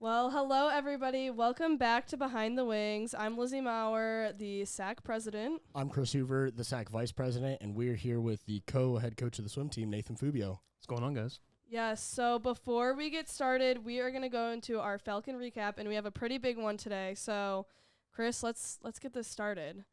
Well, hello, everybody. Welcome back to Behind the Wings. I'm Lizzie Maurer, the SAAC president. I'm Chris Hoover, the SAAC vice president, and we're here with the co-head coach of the swim team, Nathan Fubio. What's going on, guys? Yes, so before we get started, we are going to go into our Falcon recap, and we have a pretty big one today. So, Chris, let's get this started.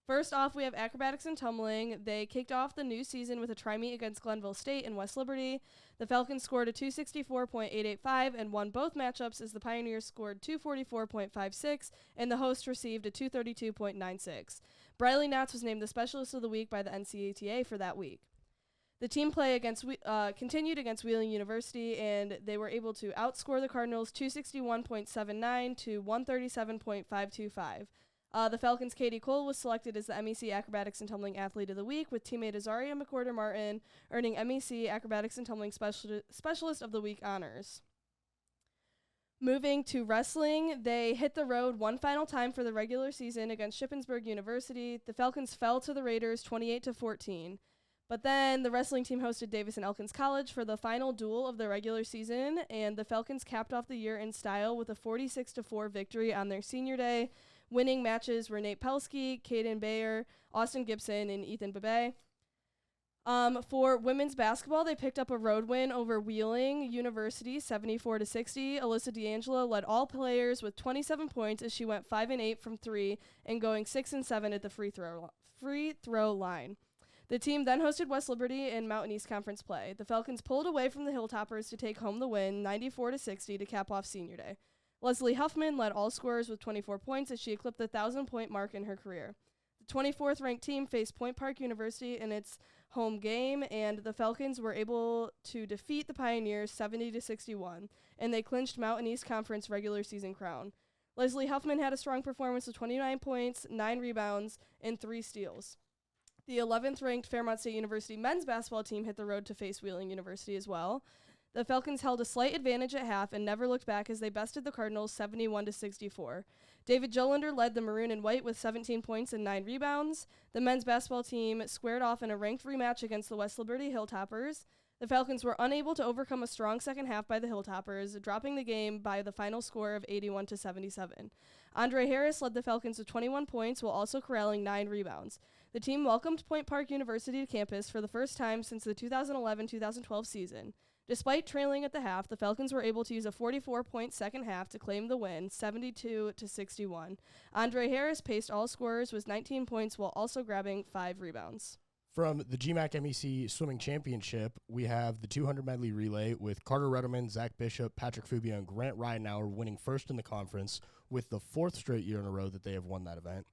First off, we have acrobatics and tumbling. They kicked off the new season with a tri-meet against Glenville State and West Liberty. The Falcons scored a 264.885 and won both matchups as the Pioneers scored 244.56 and the host received a 232.96. Briley Knotts was named the Specialist of the Week by the NCATA for that week. The team play continued against Wheeling University, and they were able to outscore the Cardinals 261.79 to 137.525. The Falcons' Katie Cole was selected as the MEC Acrobatics and Tumbling Athlete of the Week, with teammate Azaria McWhorter-Martin earning MEC Acrobatics and Tumbling Specialist of the Week honors. Moving to wrestling, they hit the road one final time for the regular season against Shippensburg University. The Falcons fell to the Raiders 28-14. But then the wrestling team hosted Davis and Elkins College for the final duel of the regular season, and the Falcons capped off the year in style with a 46-4 victory on their senior day. Winning matches were Nate Pelski, Caden Bayer, Austin Gibson, and Ethan Bebe. For women's basketball, they picked up a road win over Wheeling University, 74-60. Alyssa D'Angelo led all players with 27 points as she went 5-8 from three and going 6-7 at the free throw line. The team then hosted West Liberty in Mountain East Conference play. The Falcons pulled away from the Hilltoppers to take home the win, 94-60, to cap off senior day. Leslie Huffman led all scorers with 24 points as she eclipsed the 1,000-point mark in her career. The 24th ranked team faced Point Park University in its home game, and the Falcons were able to defeat the Pioneers 70-61, and they clinched Mountain East Conference regular season crown. Leslie Huffman had a strong performance with 29 points, 9 rebounds, and 3 steals. The 11th ranked Fairmont State University men's basketball team hit the road to face Wheeling University as well. The Falcons held a slight advantage at half and never looked back as they bested the Cardinals 71-64. David Jolander led the Maroon and White with 17 points and 9 rebounds. The men's basketball team squared off in a ranked rematch against the West Liberty Hilltoppers. The Falcons were unable to overcome a strong second half by the Hilltoppers, dropping the game by the final score of 81-77. Andre Harris led the Falcons with 21 points while also corralling 9 rebounds. The team welcomed Point Park University to campus for the first time since the 2011-2012 season. Despite trailing at the half, the Falcons were able to use a 44-point second half to claim the win, 72-61. Andre Harris paced all scorers with 19 points while also grabbing 5 rebounds. From the GMAC MEC Swimming Championship, we have the 200 medley relay with Carter Rudderman, Zach Bishop, Patrick Fubio, and Grant Ridenauer winning first in the conference with the 4th straight year in a row that they have won that event.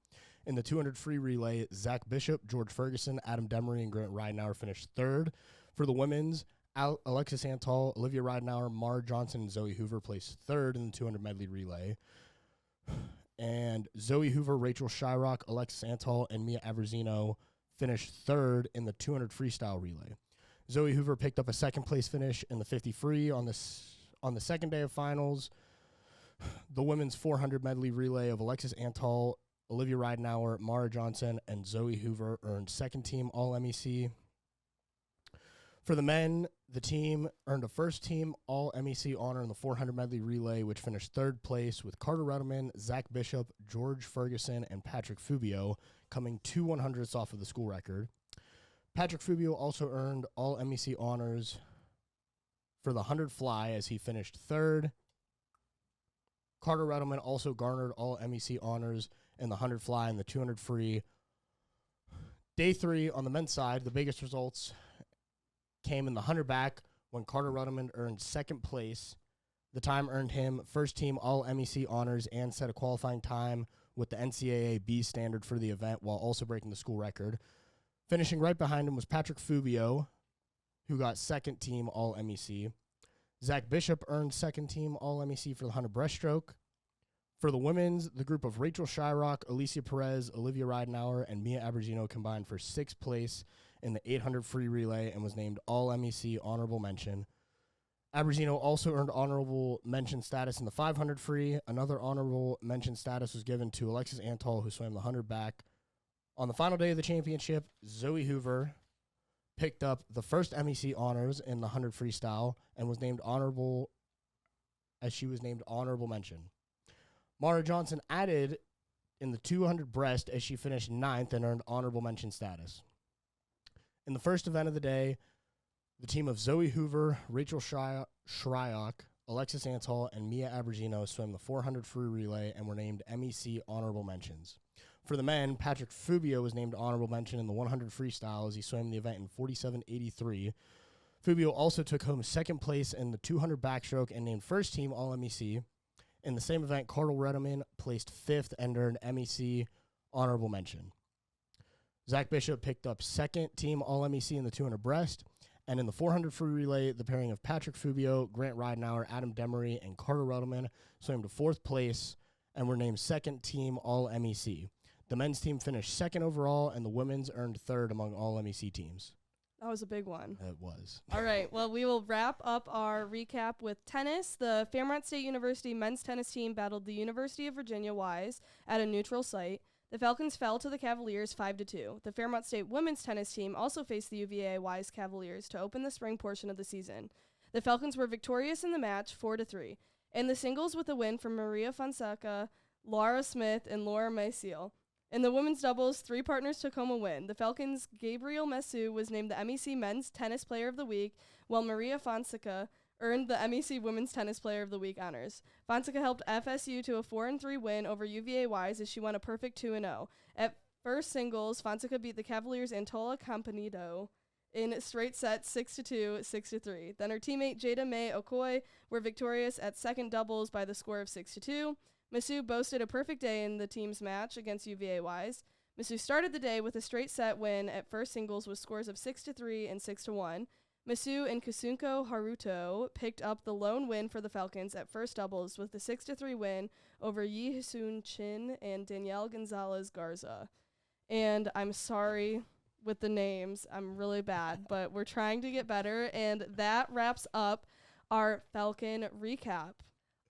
In the 200 free relay, Zach Bishop, George Ferguson, Adam Demery, and Grant Ridenauer finished 3rd. For the women's, Alexis Antal, Olivia Ridenauer, Mara Johnson, and Zoe Hoover placed 3rd in the 200 medley relay. And Zoe Hoover, Rachel Shyrock, Alexis Antal, and Mia Averzino finished 3rd in the 200 freestyle relay. Zoe Hoover picked up a 2nd place finish in the 50 free on the second day of finals. The women's 400 medley relay of Alexis Antal, Olivia Ridenauer, Mara Johnson, and Zoe Hoover earned 2nd team All-MEC. For the men, the team earned a 1st team All-MEC honor in the 400 medley relay, which finished 3rd place with Carter Rudderman, Zach Bishop, George Ferguson, and Patrick Fubio coming 2 100ths off of the school record. Patrick Fubio also earned All-MEC honors for the 100 fly as he finished 3rd. Carter Rudderman also garnered All-MEC honors in the 100 fly and the 200 free. Day 3 on the men's side, the biggest results came in the 100 back when Carter Rudderman earned 2nd place. The time earned him 1st team All-MEC honors and set a qualifying time with the NCAA B standard for the event while also breaking the school record. Finishing right behind him was Patrick Fubio, who got 2nd team All-MEC. Zach Bishop earned 2nd team All-MEC for the 100 breaststroke. For the women's, the group of Rachel Shyrock, Alicia Perez, Olivia Ridenauer, and Mia Averzino combined for 6th place in the 800 free relay and was named All-MEC honorable mention. Averzino also earned honorable mention status in the 500 free. Another honorable mention status was given to Alexis Antal, who swam the 100 back. On the final day of the championship, Zoe Hoover picked up the first MEC honors in the 100 freestyle and was named honorable as she was named honorable mention. Mara Johnson added in the 200 breast as she finished 9th and earned honorable mention status. In the first event of the day, the team of Zoe Hoover, Rachel Shryock, Alexis Antal, and Mia Abergino swam the 400 free relay and were named MEC honorable mentions. For the men, Patrick Fubio was named honorable mention in the 100 freestyle as he swam the event in 47.83. Fubio also took home second place in the 200 backstroke and named first team All-MEC. In the same event, Cardell Redeman placed 5th and earned MEC honorable mention. Zach Bishop picked up second team All-MEC in the 200 breast. And in the 400 free relay, the pairing of Patrick Fubio, Grant Ridenauer, Adam Demery, and Carter Redeman swam to 4th place and were named second team All-MEC. The men's team finished second overall, and the women's earned 3rd among All-MEC teams. That was a big one. It was. All right. Well, we will wrap up our recap with tennis. The Fairmont State University men's tennis team battled the University of Virginia Wise at a neutral site. The Falcons fell to the Cavaliers 5-2. The Fairmont State women's tennis team also faced the UVA Wise Cavaliers to open the spring portion of the season. The Falcons were victorious in the match 4-3. In the singles with a win from Maria Fonseca, Laura Smith, and Laura Maciel. In the women's doubles, 3 partners took home a win. The Falcons' Gabriel Messu was named the MEC Men's Tennis Player of the Week, while Maria Fonseca earned the MEC Women's Tennis Player of the Week honors. Fonseca helped FSU to a 4-3 win over UVA Wise as she won a perfect 2-0. At first singles, Fonseca beat the Cavaliers' Antola Campanido in straight sets 6-2, 6-3. Then her teammate Jada May Okoye were victorious at second doubles by the score of 6-2. Messu boasted a perfect day in the team's match against UVA Wise. Messu started the day with a straight set win at first singles with scores of 6-3 and 6-1. Messu and Kasunko Haruto picked up the lone win for the Falcons at first doubles with the 6-3 win over Yi Hisun Chin and Danielle Gonzalez Garza. And I'm sorry with the names. I'm really bad, but we're trying to get better. And that wraps up our Falcon recap.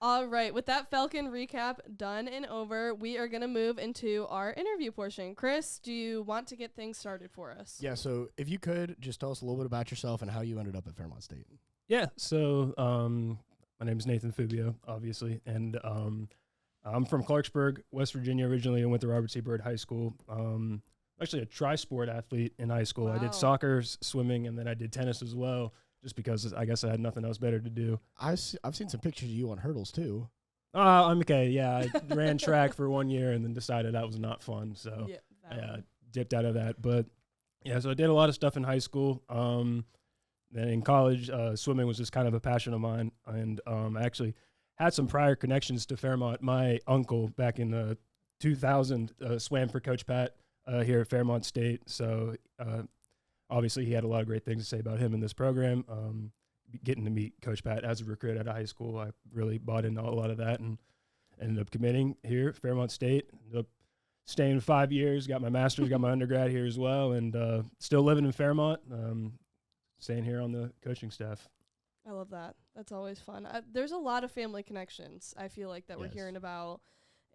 All right, with that Falcon recap done and over, we are going to move into our interview portion. Chris, do you want to get things started for us? Yeah, so if you could, just tell us a little bit about yourself and how you ended up at Fairmont State. Yeah, so my name is Nathan Fubio, obviously, and I'm from Clarksburg, West Virginia originally, and went to Robert C. Byrd High School. Actually a tri-sport athlete in high school. Wow. I did soccer, swimming, and then I did tennis as well, just because I guess I had nothing else better to do. I've seen some pictures of you on hurdles, too. I'm okay, yeah. I ran track for 1 year and then decided that was not fun, so I dipped out of that. But, yeah, so I did a lot of stuff in high school. Then in college, swimming was just kind of a passion of mine, and I actually had some prior connections to Fairmont. My uncle, back in 2000, swam for Coach Pat here at Fairmont State, so obviously he had a lot of great things to say about him in this program. Getting to meet Coach Pat as a recruit out of high school, I really bought into a lot of that and ended up committing here at Fairmont State. Ended up staying 5 years, got my master's, got my undergrad here as well, and still living in Fairmont, staying here on the coaching staff. I love that. That's always fun. There's a lot of family connections, I feel like, that we're hearing about.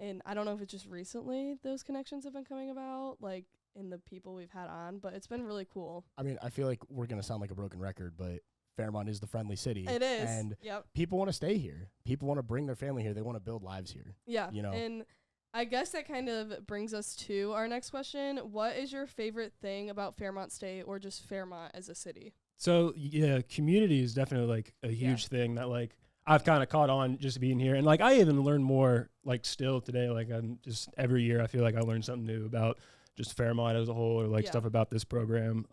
And I don't know if it's just recently those connections have been coming about, like in the people we've had on, but it's been really cool. I mean, I feel like we're going to sound like a broken record, but Fairmont is the friendly city. It is. And people want to stay here. People want to bring their family here. They want to build lives here. Yeah. You know? And I guess that kind of brings us to our next question. What is your favorite thing about Fairmont State or just Fairmont as a city? So, yeah, community is definitely, like, a huge thing that, like, I've kind of caught on just being here. And, like, I even learn more, like, still today. Like, I'm just every year I feel like I learn something new about just Fairmont as a whole, or, like, stuff about this program.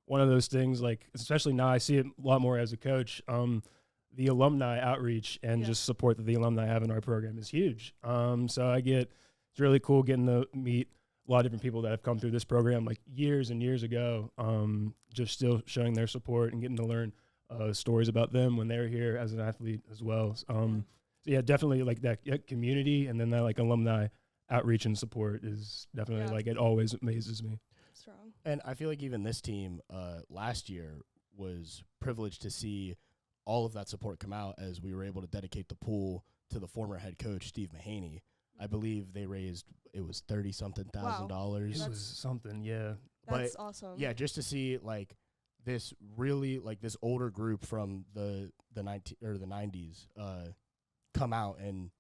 One of those things, like, especially now I see it a lot more as a coach, the alumni outreach and just support that the alumni have in our program is huge. So it's really cool getting to meet a lot of different people that have come through this program like years and years ago, just still showing their support and getting to learn stories about them when they were here as an athlete as well. So yeah, definitely like that community, and then that like alumni outreach and support is definitely like, it always amazes me. Strong. And I feel like even this team last year was privileged to see all of that support come out as we were able to dedicate the pool to the former head coach, Steve Mahaney. I believe they raised, it was $30-something thousand. It was something, yeah. That's awesome. Yeah, just to see like this really like this older group from the 90s come out and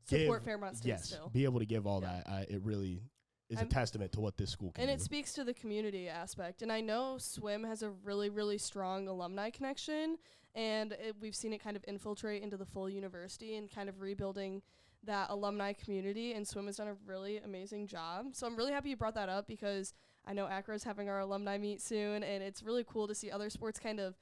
support Fairmont State still. Be able to give all that. It really is a testament to what this school can do. And it speaks to the community aspect. And I know swim has a really, really strong alumni connection, and we've seen it kind of infiltrate into the full university and kind of rebuilding that alumni community, and swim has done a really amazing job. So I'm really happy you brought that up, because I know Acro's having our alumni meet soon, and it's really cool to see other sports kind of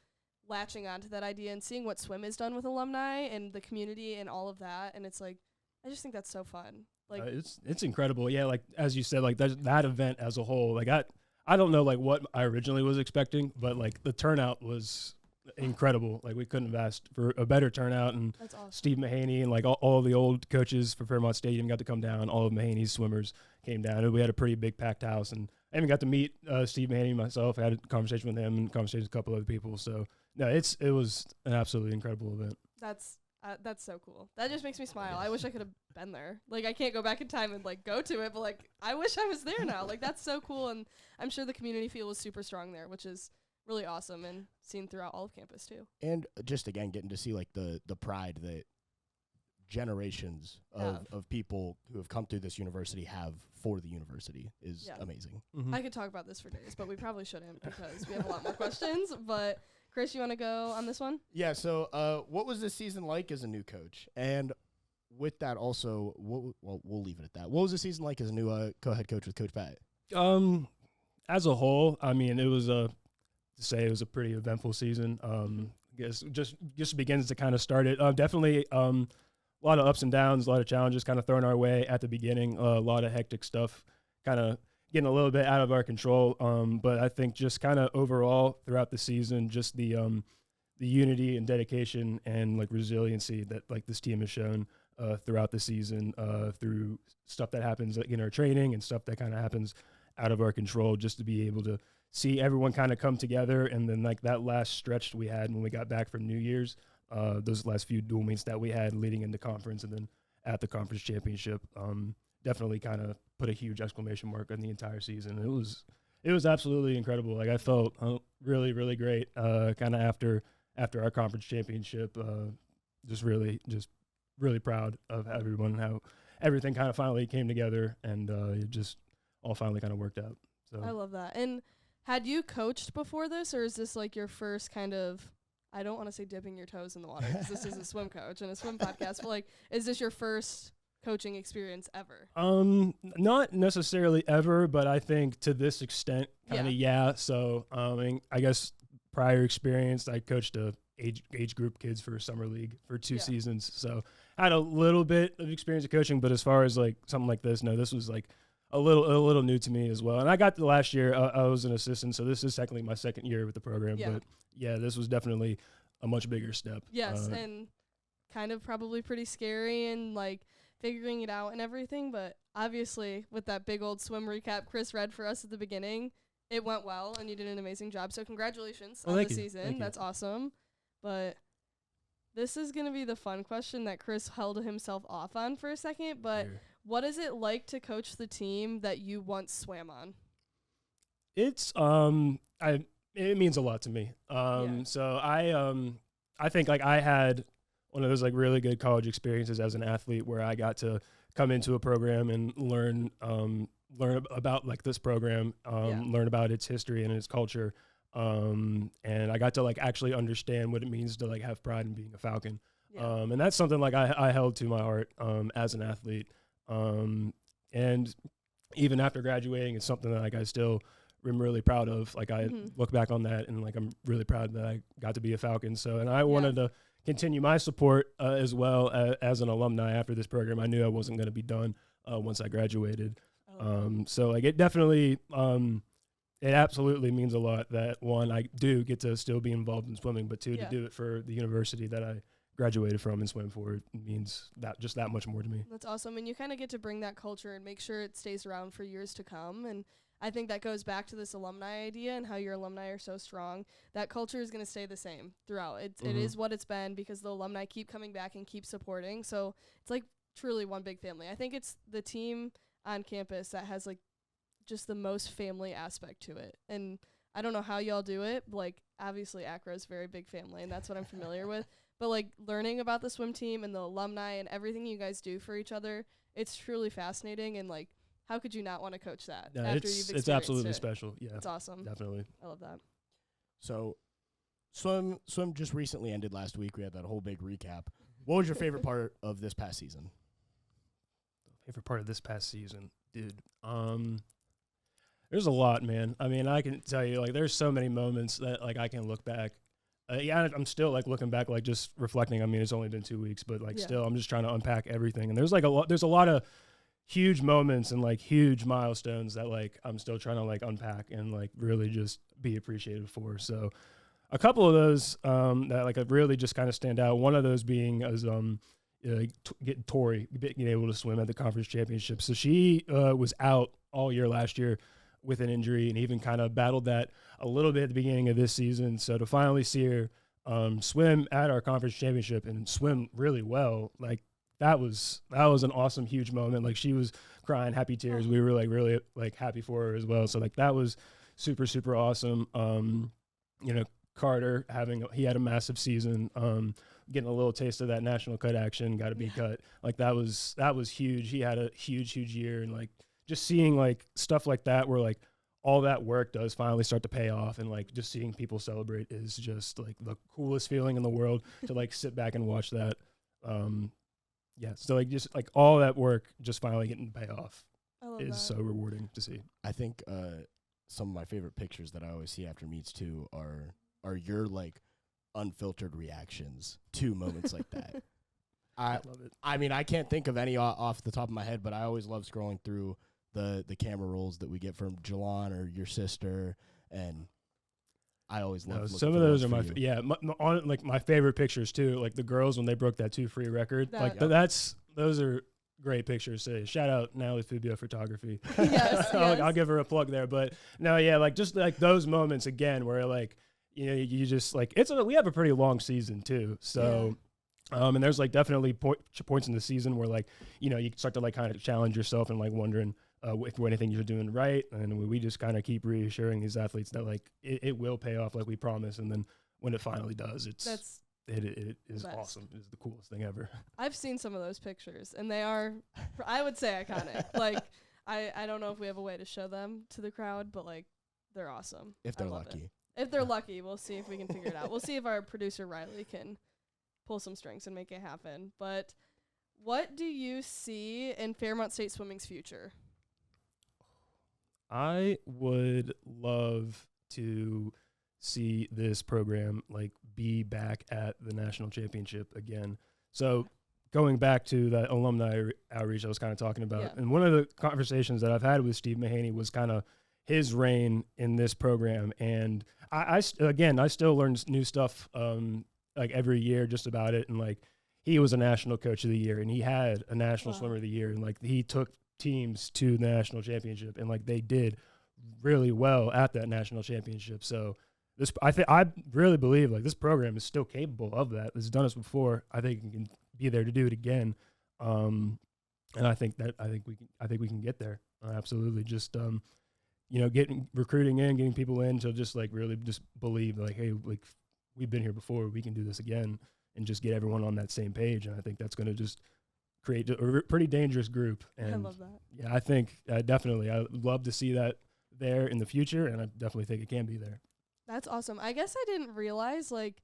latching onto that idea and seeing what swim has done with alumni and the community and all of that. And it's like, I just think that's so fun. Like it's incredible. Yeah, like as you said, like that event as a whole, like I don't know like what I originally was expecting, but like the turnout was incredible. Like we couldn't have asked for a better turnout, and that's awesome. Steve Mahaney and like all the old coaches for Fairmont Stadium got to come down. All of Mahaney's swimmers came down, and we had a pretty big packed house. And I even got to meet Steve Mahaney myself. I had a conversation with him and conversation with a couple other people. So no, it was an absolutely incredible event. That's so cool. That just makes me smile. I wish I could have been there. Like, I can't go back in time and like go to it, but like I wish I was there now. Like, that's so cool, and I'm sure the community feel was super strong there, which is really awesome and seen throughout all of campus too. And just again getting to see like the pride that generations of people who have come through this university have for the university is amazing. Mm-hmm. I could talk about this for days, but we probably shouldn't, because we have a lot more questions. But Chris, you want to go on this one? Yeah. So, what was this season like as a new coach? And with that, also, we'll leave it at that. What was the season like as a new co-head coach with Coach Pat? As a whole, I mean, it was a pretty eventful season. I guess just begins to kind of start it. Definitely, a lot of ups and downs, a lot of challenges kind of thrown our way at the beginning. A lot of hectic stuff, kind of getting a little bit out of our control. But I think just kind of overall throughout the season, just the unity and dedication and like resiliency that like this team has shown throughout the season, through stuff that happens in our training and stuff that kind of happens out of our control, just to be able to see everyone kind of come together. And then like that last stretch we had when we got back from New Year's, those last few dual meets that we had leading into conference and then at the conference championship, definitely kind of put a huge exclamation mark on the entire season. It was absolutely incredible. Like I felt really, really great kind of after our conference championship, just really proud of everyone, how everything kind of finally came together, and it just all finally kind of worked out. So I love that. And had you coached before this, or is this like your first kind of, I don't want to say dipping your toes in the water, because this is a swim coach and a swim podcast, but like, is this your first coaching experience ever? Not necessarily ever, but I think to this extent, kind of yeah. So I guess prior experience, I coached a age group kids for summer league for 2 seasons, so I had a little bit of experience of coaching. But as far as like something like this, no, this was like a little new to me as well. And I got the last year, I was an assistant, so this is technically my second year with the program. But yeah, this was definitely a much bigger step. Yes, and kind of probably pretty scary and like figuring it out and everything. But obviously, with that big old swim recap Chris read for us at the beginning, it went well, and you did an amazing job. So congratulations on the season. That's awesome. But this is going to be the fun question that Chris held himself off on for a second. But what is it like to coach the team that you once swam on? It's it means a lot to me. So I think like I had one of those like really good college experiences as an athlete, where I got to come into a program and learn about like this program, learn about its history and its culture. And I got to like actually understand what it means to like have pride in being a Falcon. And that's something like I held to my heart as an athlete. And even after graduating, it's something that like I still am really proud of. Like I look back on that and like I'm really proud that I got to be a Falcon. So, and I wanted to continue my support as well as an alumni after this program. I knew I wasn't going to be done once I graduated. So like it definitely it absolutely means a lot that, one, I do get to still be involved in swimming, but two, to do it for the university that I graduated from and swim for, it means that just that much more to me. That's awesome. And you kind of get to bring that culture and make sure it stays around for years to come. And I think that goes back to this alumni idea and how your alumni are so strong. That culture is going to stay the same throughout. It is what it's been, because the alumni keep coming back and keep supporting. So it's like truly one big family. I think it's the team on campus that has like just the most family aspect to it. And I don't know how y'all do it, but like obviously Acro is a very big family, and that's what I'm familiar with. but like learning about the swim team and the alumni and everything you guys do for each other, it's truly fascinating. And like, how could you not want to coach that Yeah, after you've it's experienced absolutely it? special. Yeah, It's awesome. definitely. I love that. So, swim just recently ended last week. We had that whole big recap. What was your favorite part of this past season? Favorite part of this past season, dude. There's a lot, man. I mean, I can tell you, like, there's so many moments that, like, I can look back. Yeah, I'm still, like, looking back, like, just reflecting. I mean, it's only been 2 weeks, but, like, still, I'm just trying to unpack everything. And there's, like, there's a lot of huge moments and, like, huge milestones that, like, I'm still trying to, like, unpack and, like, really just be appreciated for. So a couple of those that, like, really just kind of stand out. One of those being as getting Tori being able to swim at the conference championship. So she was out all year last year with an injury and even kind of battled that a little bit at the beginning of this season. So to finally see her swim at our conference championship and swim really well, like that was an awesome, huge moment. Like she was crying happy tears. We were like really like happy for her as well. So like that was super, super awesome. Carter he had a massive season, getting a little taste of that national cut action, got to be cut. Like that was huge. He had a huge year, and like just seeing like stuff like that where like all that work does finally start to pay off, and like just seeing people celebrate is just like the coolest feeling in the world to like sit back and watch that. So like just like all that work just finally getting to pay off is so rewarding to see. I think some of my favorite pictures that I always see after meets too are your like unfiltered reactions to moments like that. I love it. I mean, I can't think of any off the top of my head, but I always love scrolling through the camera rolls that we get from Jelon or your sister, and I always love some of those are my favorite pictures too. Like the girls when they broke that 2 free record, those are great pictures. So shout out Natalie Fubio Photography. Yes. I'll give her a plug there. But no, yeah, like just like those moments again where like you just like we have a pretty long season too. So. And there's like definitely points in the season where like, you start to like kind of challenge yourself and like wondering if anything you're doing right. And we just kind of keep reassuring these athletes that like it will pay off like we promise. And then when it finally does, it is awesome. It's the coolest thing ever. I've seen some of those pictures and they are, I would say, iconic. Like I don't know if we have a way to show them to the crowd, but like they're awesome. If they're lucky. If they're lucky, we'll see if we can figure it out. We'll see if our producer Riley can pull some strings and make it happen. But what do you see in Fairmont State Swimming's future? I would love to see this program like be back at the national championship again. So going back to that alumni outreach I was kind of talking about, and one of the conversations that I've had with Steve Mahaney was kind of his reign in this program. And I still learn new stuff like every year just about it. And like he was a national coach of the year and he had a national swimmer of the year, and like he took teams to the national championship and like they did really well at that national championship. So I really believe like this program is still capable of that. It's done this before. I think it can be there to do it again. And I think we can get there. Absolutely. Just getting recruiting in, getting people in to just like really just believe like, hey, like we've been here before, we can do this again, and just get everyone on that same page. And I think that's going to just create a pretty dangerous group. And I love that. Yeah, I think definitely I would love to see that there in the future, and I definitely think it can be there. That's awesome. I guess I didn't realize like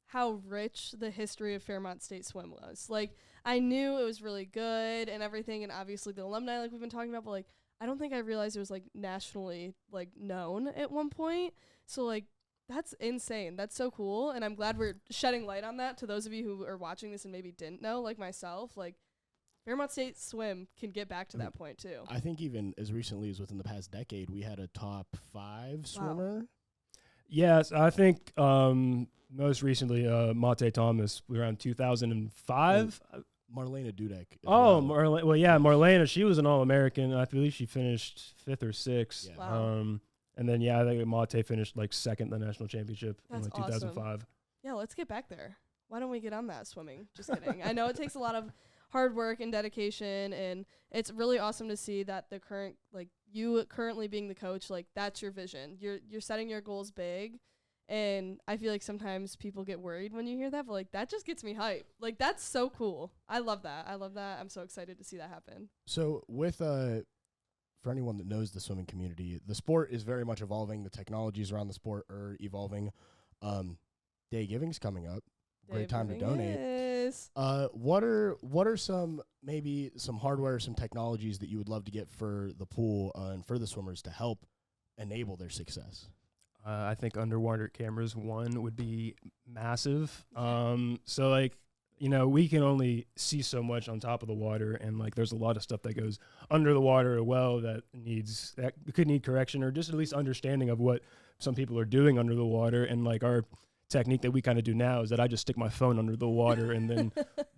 how rich the history of Fairmont State Swim was. Like I knew it was really good and everything, and obviously the alumni like we've been talking about, but like I don't think I realized it was like nationally like known at one point. So like that's insane. That's so cool, and I'm glad we're shedding light on that to those of you who are watching this and maybe didn't know, like myself. Like Fairmont State Swim can get back to that point too. I think even as recently as within the past decade, we had a top 5 swimmer. Wow. Yes, I think most recently Mate Thomas, we were around 2005. Marlena Dudek. Marlena, she was an All-American. I believe she finished 5th or 6th. Yeah. Wow. And then, I think Mate finished like 2nd in the national championship in like 2005. Awesome. Yeah, let's get back there. Why don't we get on that swimming? Just kidding. I know it takes a lot of hard work and dedication, and it's really awesome to see that the current, like you currently being the coach, like that's your vision. You're setting your goals big, And I feel like sometimes people get worried when you hear that, but like that just gets me hyped. Like that's so cool. I love that. I'm so excited to see that happen. So with for anyone that knows the swimming community, the sport is very much evolving. The technologies around the sport are evolving. Day giving's coming up. Great time to donate. What are some hardware, some technologies that you would love to get for the pool and for the swimmers to help enable their success? I think underwater cameras would be massive. So like, you know, we can only see so much on top of the water, and like there's a lot of stuff that goes under the water as well that could need correction, or just at least understanding of what some people are doing under the water. And like our technique that we kind of do now is that I just stick my phone under the water and then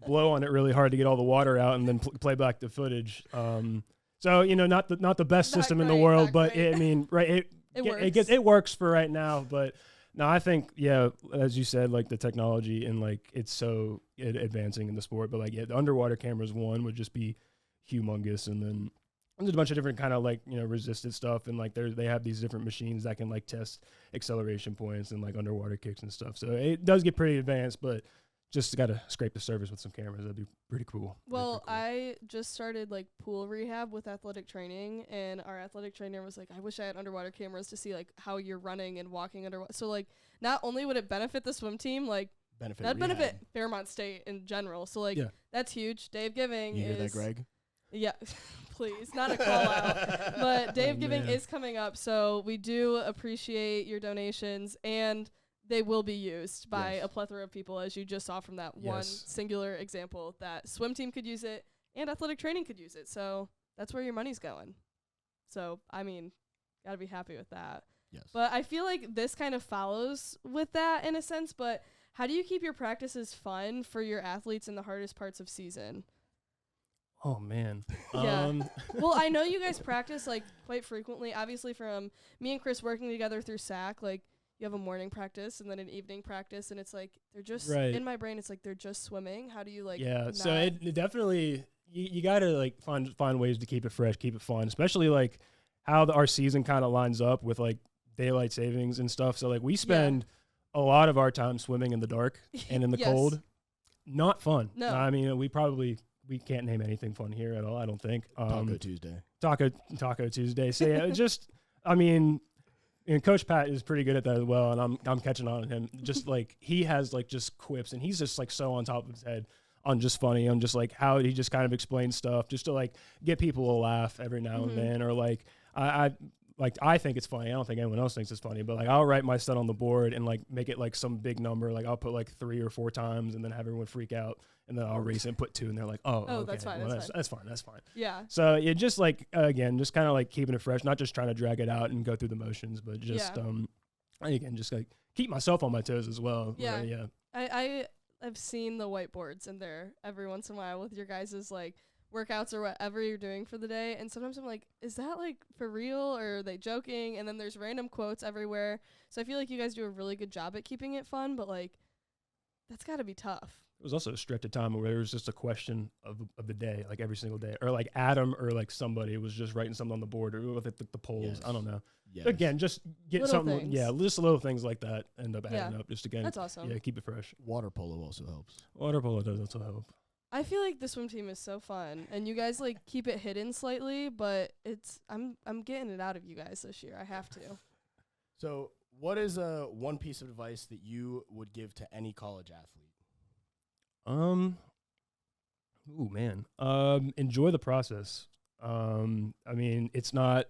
blow on it really hard to get all the water out, and then play back the footage. So, you know, not the best system in the world, but it works for right now. But no, I think, yeah, as you said, like the technology and like it's so advancing in the sport. But like, yeah, the underwater cameras would just be humongous. And then there's a bunch of different kind of like, you know, resisted stuff. And like they have these different machines that can like test acceleration points and like underwater kicks and stuff. So it does get pretty advanced, but just got to scrape the surface with some cameras. That'd be pretty cool. Well, I just started like pool rehab with athletic training, and our athletic trainer was like, I wish I had underwater cameras to see like how you're running and walking underwater. So like not only would it benefit the swim team, like benefit Fairmont State in general. So like that's huge. Dave Giving you hear that, Greg? Yeah. Please, not a call out. But Dave Giving is coming up, so we do appreciate your donations, and they will be used by a plethora of people, as you just saw from that one singular example, that swim team could use it and athletic training could use it. So that's where your money's going. So, I mean, got to be happy with that. Yes. But I feel like this kind of follows with that in a sense, but how do you keep your practices fun for your athletes in the hardest parts of season? Oh, man. Yeah. Well, I know you guys practice, like, quite frequently. Obviously, from me and Chris working together through SAAC, like, you have a morning practice and then an evening practice, and it's like they're just in my brain. It's like they're just swimming. How do you like? Yeah, so it definitely you got to like find ways to keep it fresh, keep it fun, especially like how our season kind of lines up with like daylight savings and stuff. So like we spend a lot of our time swimming in the dark and in the cold. Not fun. No, I mean we can't name anything fun here at all. I don't think. Taco Tuesday. Taco Tuesday. So yeah, just I mean. And Coach Pat is pretty good at that as well, and I'm catching on him. Just like he has like just quips, and he's just like so on top of his head on just funny, on just like how he just kind of explains stuff just to like get people a laugh every now and then, or like I think it's funny. I don't think anyone else thinks it's funny, but like I'll write my stuff on the board and like make it like some big number. Like I'll put like 3 or 4 times and then have everyone freak out, and then I'll race and put 2, and they're like, oh okay, that's fine. well, that's fine. Yeah. So it just like again, just kind of like keeping it fresh, not just trying to drag it out and go through the motions, but just again, just like keep myself on my toes as well. Yeah. Yeah. I've seen the whiteboards in there every once in a while with your guys's like workouts or whatever you're doing for the day, and sometimes I'm like, is that like for real or are they joking? And then there's random quotes everywhere, so I feel like you guys do a really good job at keeping it fun, but like that's got to be tough. It was also a stretched time where there was just a question of the day, like every single day, or like Adam or like somebody was just writing something on the board or with the polls. Yes. I don't know. Yes. Again, just get Little something. things. Yeah, just little things like that end up adding up. Just again, that's awesome. Yeah, keep it fresh. Water polo also helps. Water polo does also help. I feel like the swim team is so fun, and you guys like keep it hidden slightly, but I'm getting it out of you guys this year. I have to. So, what is one piece of advice that you would give to any college athlete? Ooh, man. Enjoy the process. I mean, it's not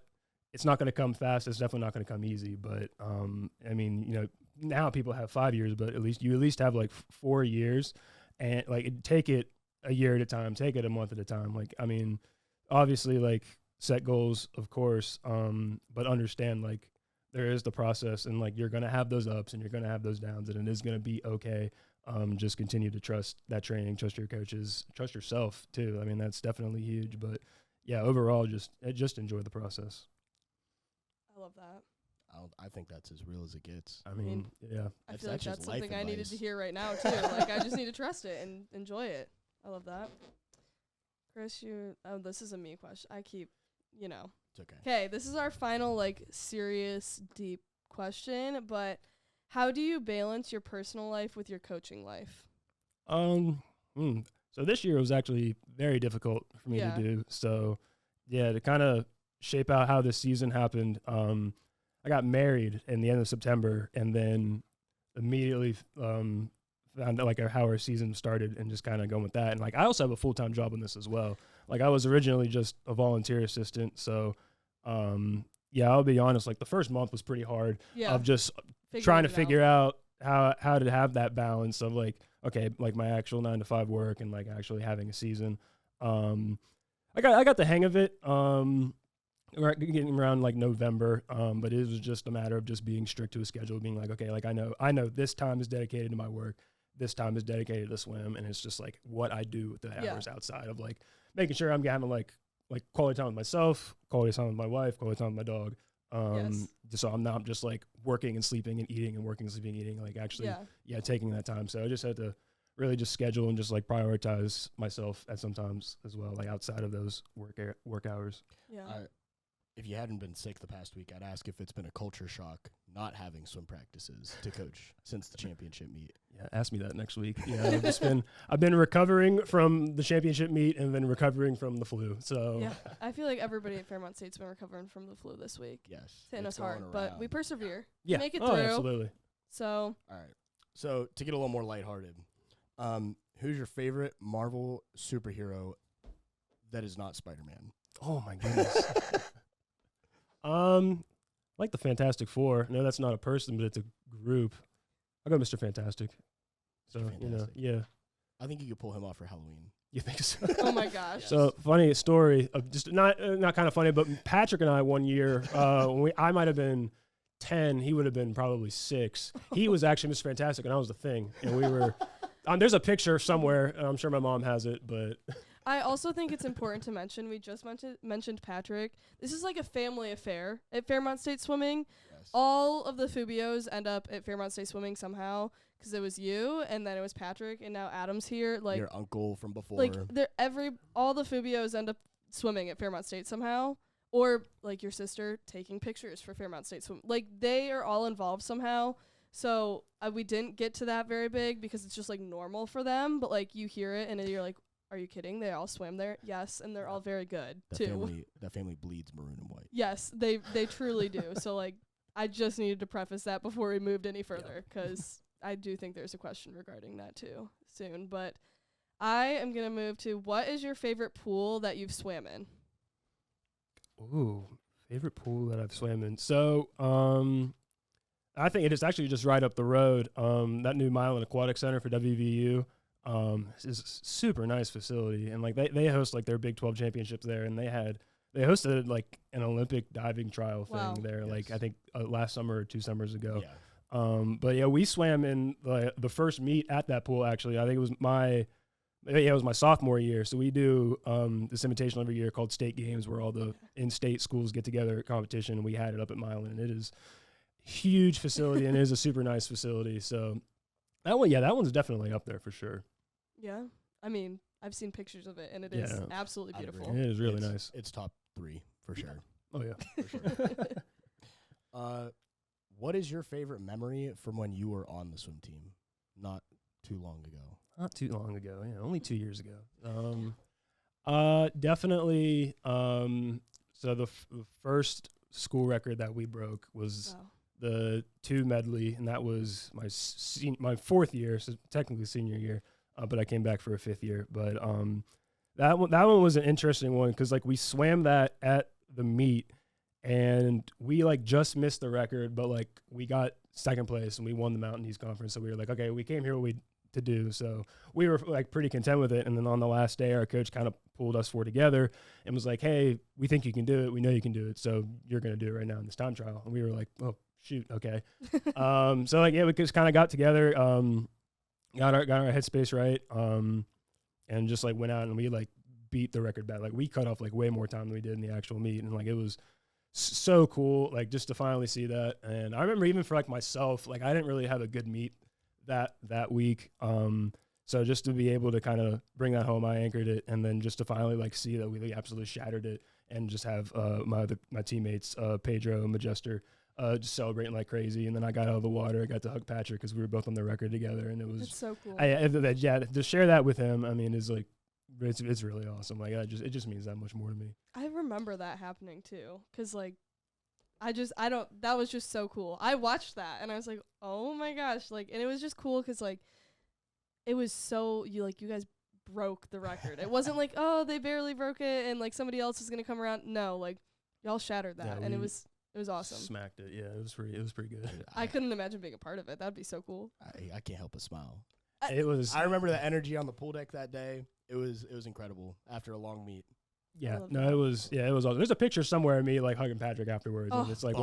going to come fast. It's definitely not going to come easy, but, I mean, you know, now people have 5 years, but at least have like 4 years, and like take it a year at a time, take it a month at a time. Like, I mean, obviously like set goals, of course. But understand like there is the process, and like, you're going to have those ups and you're going to have those downs, and it is going to be okay. Just continue to trust that training, trust your coaches, trust yourself too. I mean, that's definitely huge, but yeah, overall, just enjoy the process. I love that. I think that's as real as it gets. I mean, yeah. I feel like that's something I needed to hear right now too. Like, I just need to trust it and enjoy it. I love that. Chris, this is a me question. I keep, It's okay. Okay, this is our final like serious, deep question, but How do you balance your personal life with your coaching life? So this year was actually very difficult for me to do. So yeah, to kind of shape out how this season happened, I got married in the end of September, and then immediately found out like how our season started, and just kind of going with that. And like I also have a full-time job in this as well. Like I was originally just a volunteer assistant, so yeah, I'll be honest, like the first month was pretty hard of just trying to figure out how to have that balance of like, okay, like my actual 9-to-5 work and like actually having a season. I got the hang of it. Getting around like November, but it was just a matter of just being strict to a schedule, being like, okay, like I know this time is dedicated to my work, this time is dedicated to swim, and it's just like what I do with the hours outside of like making sure I'm having like quality time with myself, quality time with my wife, quality time with my dog. Just so I'm not just like working and sleeping and eating and working, sleeping, eating, like actually, taking that time. So I just had to really just schedule and just like prioritize myself at sometimes as well, like outside of those work hours. Yeah. If you hadn't been sick the past week, I'd ask if it's been a culture shock not having swim practices to coach since the championship meet. Yeah, ask me that next week. Yeah, I've been recovering from the championship meet and then recovering from the flu. So yeah, I feel like everybody at Fairmont State's been recovering from the flu this week. Yes, it's hitting us hard, but we persevere. Yeah, make it through. Absolutely. So all right. So to get a little more lighthearted, who's your favorite Marvel superhero that is not Spider-Man? Oh my goodness. Like the Fantastic Four. No, that's not a person, but it's a group. I'll go Mr. Fantastic. So, Fantastic. Yeah. I think you could pull him off for Halloween. You think so? Oh my gosh. Yes. So funny story of just not kind of funny, but Patrick and I one year, when I might have been 10, he would have been probably 6. He was actually Mr. Fantastic, and I was the Thing, and we were. There's a picture somewhere. I'm sure my mom has it, but. I also think it's important to mention, we just mentioned Patrick. This is like a family affair at Fairmont State Swimming. Yes. All of the Fubios end up at Fairmont State Swimming somehow, because it was you, and then it was Patrick, and now Adam's here. Like your uncle from before. Like all the Fubios end up swimming at Fairmont State somehow, or like your sister taking pictures for Fairmont State Swim. Like they are all involved somehow. So we didn't get to that very big because it's just like normal for them, but like you hear it and then you're like, are you kidding? They all swam there? Yes, and they're all very good too. That family bleeds maroon and white. Yes, they truly do. So like I just needed to preface that before we moved any further, because I do think there's a question regarding that too soon. But I am going to move to, what is your favorite pool that you've swam in? Ooh, favorite pool that I've swam in. So I think it is actually just right up the road. That new Milan Aquatic Center for WVU. Is a super nice facility, and like they host like their Big 12 championships there, and they hosted like an Olympic diving trial thing there, like I think last summer or 2 summers ago. Yeah. But yeah, we swam in the first meet at that pool. Actually, I think it was my sophomore year. So we do this invitational every year called State Games, where all the in-state schools get together at competition, and we had it up at Milan, and it is a huge facility and it is a super nice facility. So that one's definitely up there for sure. Yeah. I mean, I've seen pictures of it, and it is absolutely beautiful. It is really nice. It's top 3 for sure. Oh, yeah. For sure. What is your favorite memory from when you were on the swim team not too long ago? Not too long ago. Yeah, only 2 years ago. Definitely. So the first school record that we broke was the 2 medley, and that was my 4th year, so technically senior year. But I came back for a 5th year. But that one was an interesting one, because like we swam that at the meet, and we like just missed the record, but like we got 2nd place and we won the Mountain East Conference. So we were like, okay, we came here what we to do. So we were like pretty content with it. And then on the last day, our coach kind of pulled us 4 together and was like, hey, we think you can do it. We know you can do it. So you're going to do it right now in this time trial. And we were like, oh shoot. Okay. So like, yeah, we just kind of got together, got our headspace right. And just like went out and we like beat the record back. Like we cut off like way more time than we did in the actual meet. And like, it was so cool. Like just to finally see that. And I remember even for like myself, like I didn't really have a good meet that week. So just to be able to kind of bring that home, I anchored it. And then just to finally like see that we absolutely shattered it, and just have my teammates, Pedro and Majester, just celebrating like crazy. And then I got out of the water. I got to hug Patrick because we were both on the record together, and it was That's so cool. to share that with him. I mean, is like it's really awesome. Like it just means that much more to me. I remember that happening too, cause like that was just so cool. I watched that and I was like, oh my gosh, like, and it was just cool cause like it was so you guys broke the record. It wasn't like, oh, they barely broke it and like somebody else is gonna come around. No, like y'all shattered that, and it was awesome. Smacked it. Yeah, it was pretty good. I couldn't imagine being a part of it. That'd be so cool. I can't help but smile. It was. I remember the energy on the pool deck that day. It was incredible after a long meet. Yeah, no, it was awesome. There's a picture somewhere of me like hugging Patrick afterwards, and it's like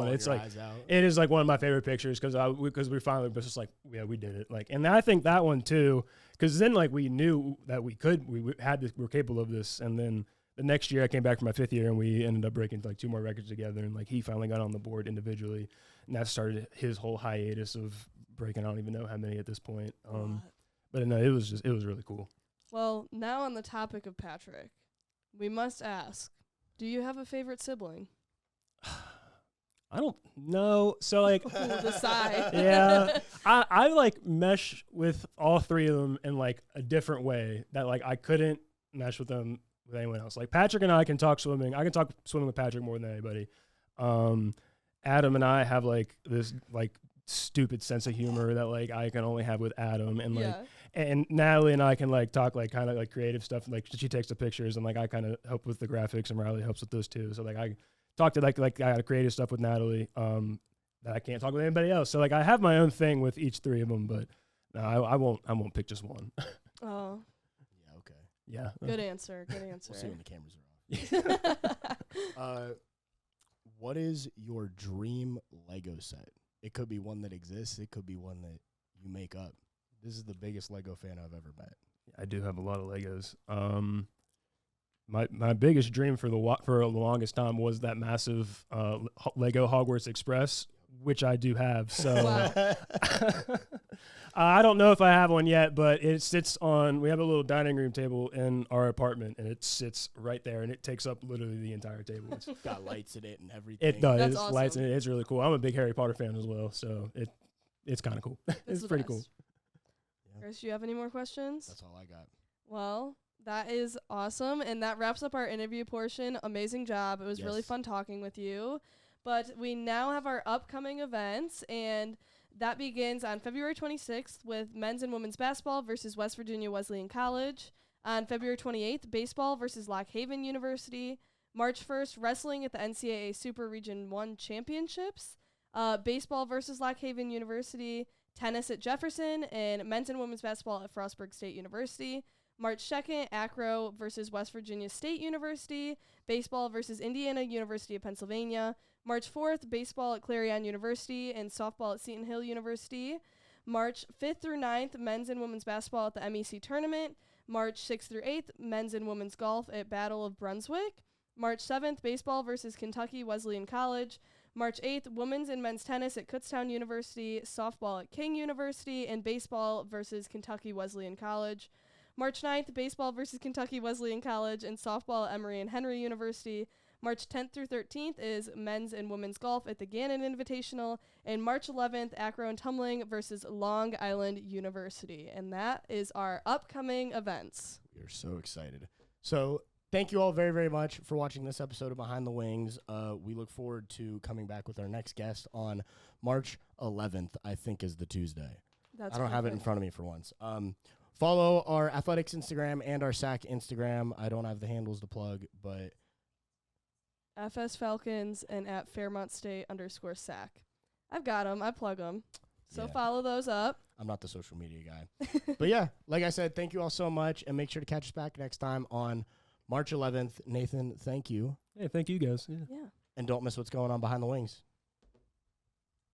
it is like one of my favorite pictures because we finally was just like, yeah, we did it. Like, and I think that one too, because then like we knew that we were capable of this, and then the next year I came back for my 5th year, and we ended up breaking like 2 more records together, and like he finally got on the board individually, and that started his whole hiatus of breaking. I don't even know how many at this point. But no, it was really cool. Well, now on the topic of Patrick, we must ask, do you have a favorite sibling? I don't know. So like the sigh. Yeah. I like mesh with all 3 of them in like a different way that like I couldn't mesh with them with anyone else. Like Patrick and I can talk swimming. I can talk swimming with Patrick more than anybody. Adam and I have like this like stupid sense of humor that like I can only have with Adam, and like and Natalie and I can like talk like kind of like creative stuff. Like she takes the pictures and like I kind of help with the graphics, and Riley helps with those too. So like I talk to like I got creative stuff with Natalie that I can't talk with anybody else. So like I have my own thing with each 3 of them, but no, I won't pick just one. Oh. Yeah. Okay. Yeah. Good answer. Good answer. We'll see when the cameras are off. What is your dream Lego set? It could be one that exists. It could be one that you make up. This is the biggest Lego fan I've ever met. I do have a lot of Legos. My biggest dream for the longest time was that massive Lego Hogwarts Express, which I do have. So Wow. I don't know if I have one yet, but it sits on. We have a little dining room table in our apartment, and it sits right there, and it takes up literally the entire table. It's got lights in it and everything. It does. That's awesome. Lights in it. It's really cool. I'm a big Harry Potter fan as well, so it's kind of cool. It's pretty cool. Chris, do you have any more questions? That's all I got. Well, that is awesome, and that wraps up our interview portion. Amazing job. It was really fun talking with you. But we now have our upcoming events, and that begins on February 26th with men's and women's basketball versus West Virginia Wesleyan College. On February 28th, baseball versus Lock Haven University. March 1st, wrestling at the NCAA Super Region 1 Championships. Baseball versus Lock Haven University. Tennis at Jefferson, and men's and women's basketball at Frostburg State University. March 2nd, Acro versus West Virginia State University. Baseball versus Indiana University of Pennsylvania. March 4th, baseball at Clarion University and softball at Seton Hill University. March 5th through 9th, men's and women's basketball at the MEC Tournament. March 6th through 8th, men's and women's golf at Battle of Brunswick. March 7th, baseball versus Kentucky Wesleyan College. March 8th, women's and men's tennis at Kutztown University, softball at King University, and baseball versus Kentucky Wesleyan College. March 9th, baseball versus Kentucky Wesleyan College, and softball at Emory and Henry University. March 10th through 13th is men's and women's golf at the Gannon Invitational. And March 11th, acro and tumbling versus Long Island University. And that is our upcoming events. We are so excited. So thank you all very, very much for watching this episode of Behind the Wings. We look forward to coming back with our next guest on March 11th, I think is the Tuesday. I don't have it in front of me for once. Follow our athletics Instagram and our SAAC Instagram. I don't have the handles to plug, but FS Falcons and at Fairmont State _SAAC. I've got them. I plug them. So follow those up. I'm not the social media guy. But yeah, like I said, thank you all so much, and make sure to catch us back next time on March 11th. Nathan, thank you. Yeah, thank you guys. Yeah. And don't miss what's going on behind the wings.